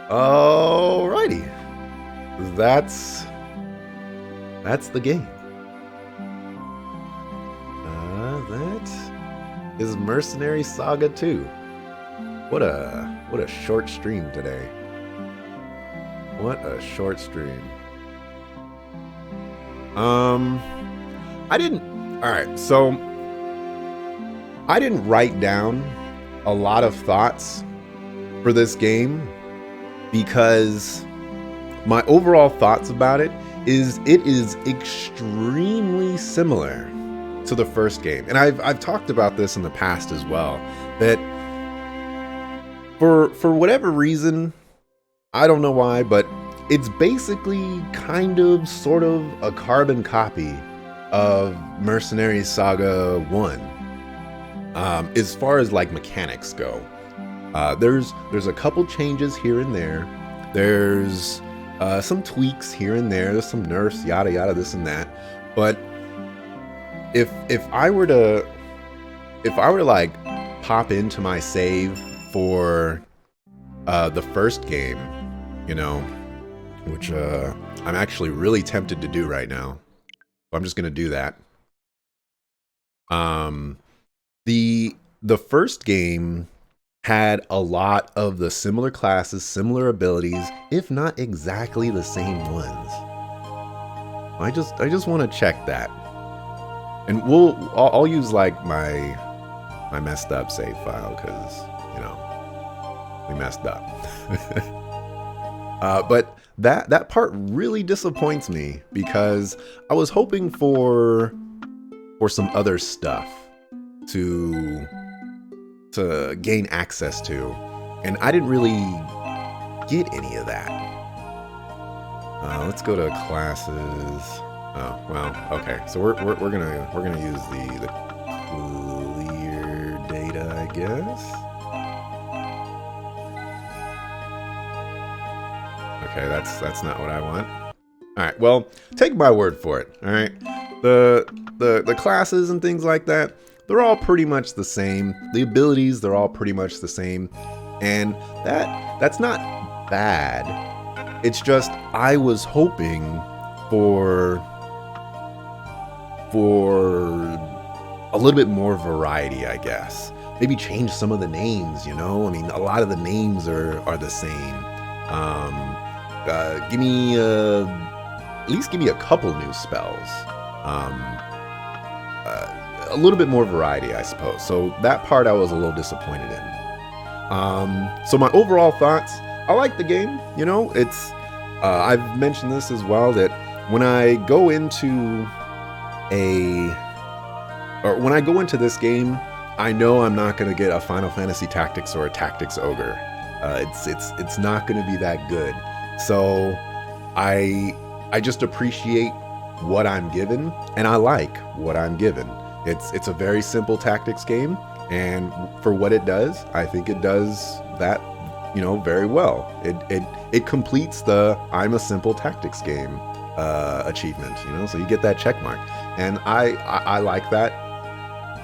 Alrighty. That's the game. That is Mercenary Saga 2. What a short stream today. What a short stream. Alright, so I didn't write down a lot of thoughts for this game because my overall thoughts about it is extremely similar to the first game. And I've talked about this in the past as well, that for whatever reason, I don't know why, but it's basically kind of sort of a carbon copy of Mercenaries Saga 1. As far as like mechanics go. There's a couple changes here and there. There's some tweaks here and there. There's some nerfs, yada yada, this and that. But if I were to like pop into my save for the first game, you know, which I'm actually really tempted to do right now. I'm just gonna do that. The first game had a lot of the similar classes, similar abilities, if not exactly the same ones. I just want to check that, and I'll use like my messed up save file because you know we messed up. But that part really disappoints me because I was hoping for some other stuff to gain access to, and I didn't really get any of that. Let's go to classes. Oh well, okay. So we're gonna use the clear data, I guess. Okay, that's not what I want. All right, well, take my word for it. All right, the classes and things like that, they're all pretty much the same. The abilities, they're all pretty much the same. And that's not bad. It's just I was hoping for a little bit more variety, I guess. Maybe change some of the names, you know? I mean, a lot of the names are the same. At least give me a couple new spells. A little bit more variety, I suppose. So that part I was a little disappointed in. So my overall thoughts, I like the game. You know, it's I've mentioned this as well, that when I go into this game, I know I'm not going to get a Final Fantasy Tactics or a Tactics Ogre. It's not going to be that good. So I just appreciate what I'm given, and I like what I'm given. It's a very simple tactics game, and for what it does, I think it does that, you know, very well. It completes the I'm a simple tactics game achievement, you know, so you get that check mark, and I like that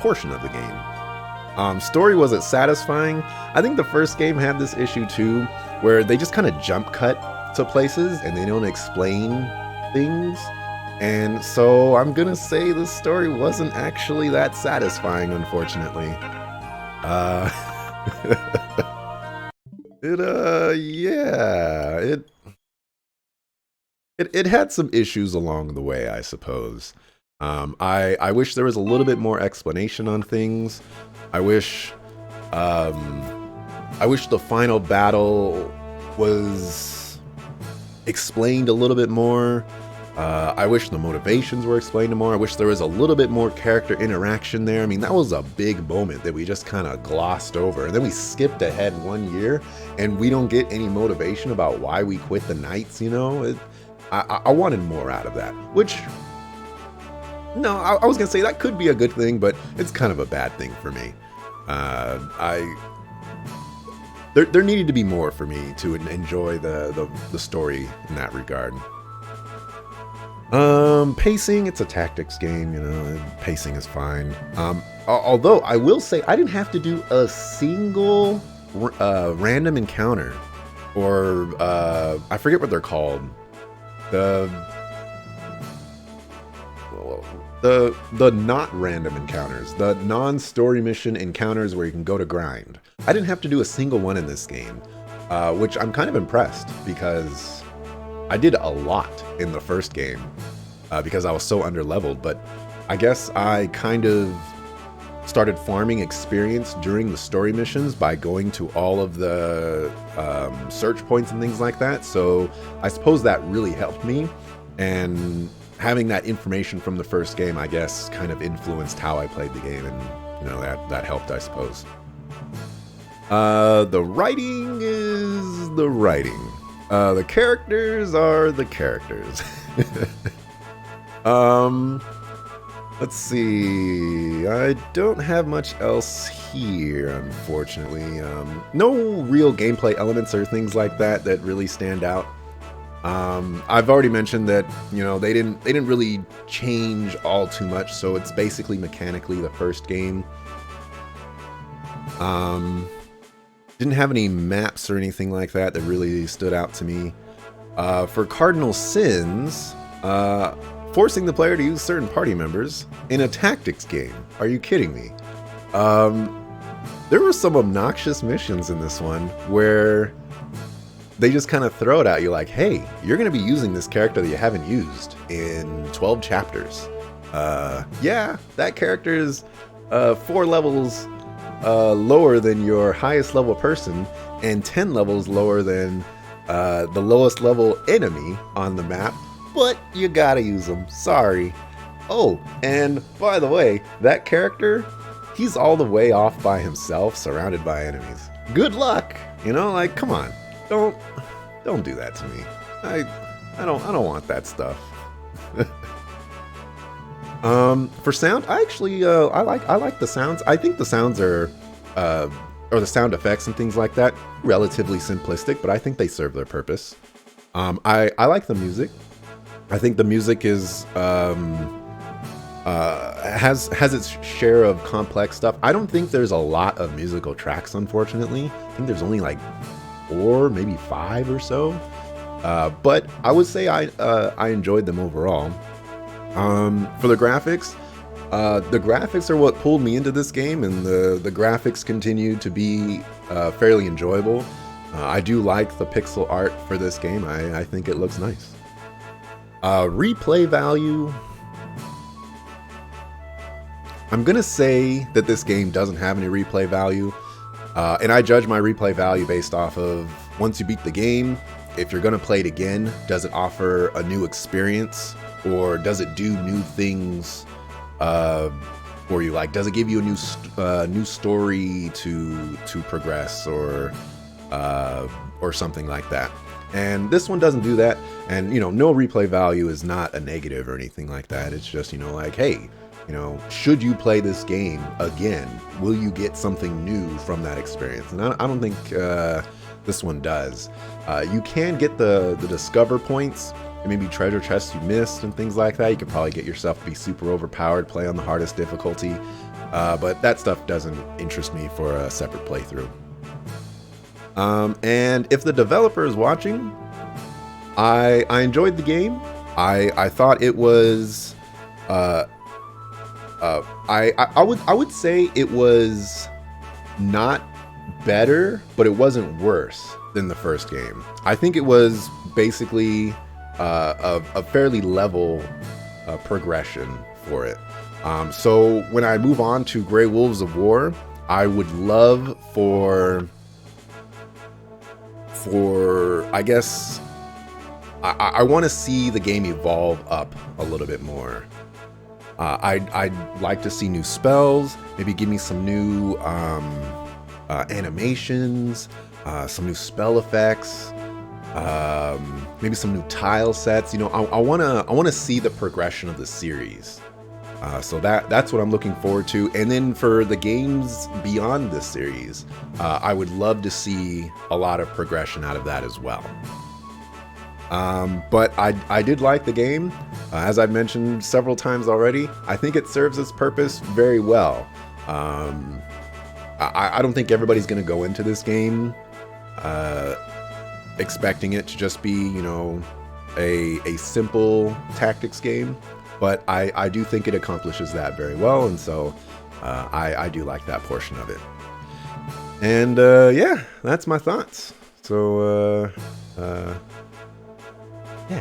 portion of the game. Story, was it satisfying? I think the first game had this issue too, where they just kind of jump cut to places and they don't explain things. And so I'm gonna say the story wasn't actually that satisfying, unfortunately. It had some issues along the way, I suppose. I wish there was a little bit more explanation on things. I wish the final battle was explained a little bit more. I wish the motivations were explained more. I wish there was a little bit more character interaction there. I mean, that was a big moment that we just kind of glossed over. And then we skipped ahead 1 year, and we don't get any motivation about why we quit the Knights, you know? I wanted more out of that, which, no, I was going to say that could be a good thing, but it's kind of a bad thing for me. There needed to be more for me to enjoy the story in that regard. Pacing, it's a tactics game, you know, pacing is fine. Although I will say I didn't have to do a single random encounter, or I forget what they're called. The not random encounters, the non-story mission encounters where you can go to grind. I didn't have to do a single one in this game, which I'm kind of impressed, because I did a lot in the first game because I was so underleveled. But I guess I kind of started farming experience during the story missions by going to all of the search points and things like that. So I suppose that really helped me, and having that information from the first game, I guess, kind of influenced how I played the game, and you know, that helped, I suppose. The writing is the writing. The characters are the characters. Let's see. I don't have much else here, unfortunately. No real gameplay elements or things like that that really stand out. I've already mentioned that, you know, they didn't really change all too much, so it's basically mechanically the first game. Didn't have any maps or anything like that that really stood out to me. For cardinal sins, forcing the player to use certain party members in a tactics game. Are you kidding me? There were some obnoxious missions in this one where they just kind of throw it at you like, hey, you're going to be using this character that you haven't used in 12 chapters. Yeah, that character is 4 levels lower than your highest level person, and 10 levels lower than the lowest level enemy on the map, but you gotta use them. Sorry. Oh, and by the way, that character, he's all the way off by himself, surrounded by enemies. Good luck. You know, like, come on. Don't do that to me. I don't want that stuff. For sound, I actually I like the sounds. I think the sounds are or the sound effects and things like that, relatively simplistic, but I think they serve their purpose. I like the music. I think the music is has its share of complex stuff. I don't think there's a lot of musical tracks, unfortunately. I think there's only like 4, maybe 5 or so. But I would say I enjoyed them overall. For the graphics are what pulled me into this game, and the graphics continue to be fairly enjoyable. I do like the pixel art for this game. I think it looks nice. Replay value. I'm gonna say that this game doesn't have any replay value, and I judge my replay value based off of once you beat the game. If you're gonna play it again, does it offer a new experience, or does it do new things for you? Like, does it give you a new story to progress, or something like that? And this one doesn't do that. And, you know, no replay value is not a negative or anything like that. It's just, you know, like, hey, you know, should you play this game again, will you get something new from that experience? And I don't think this one does. You can get the discover points, and maybe treasure chests you missed and things like that. You could probably get yourself to be super overpowered, play on the hardest difficulty. But that stuff doesn't interest me for a separate playthrough. And if the developer is watching, I enjoyed the game. I thought it was I would say it was not better, but it wasn't worse than the first game. I think it was basically a fairly level progression for it. So when I move on to Grey Wolves of War, I would love for I guess I want to see the game evolve up a little bit more. I'd like to see new spells, maybe give me some new animations, some new spell effects, maybe some new tile sets. You know, I wanna see the progression of the series. So that's what I'm looking forward to. And then for the games beyond this series, I would love to see a lot of progression out of that as well. But I did like the game. As I've mentioned several times already, I think it serves its purpose very well. I don't think everybody's going to go into this game expecting it to just be, you know, a simple tactics game. But I do think it accomplishes that very well, and so I do like that portion of it. And yeah, that's my thoughts. So yeah.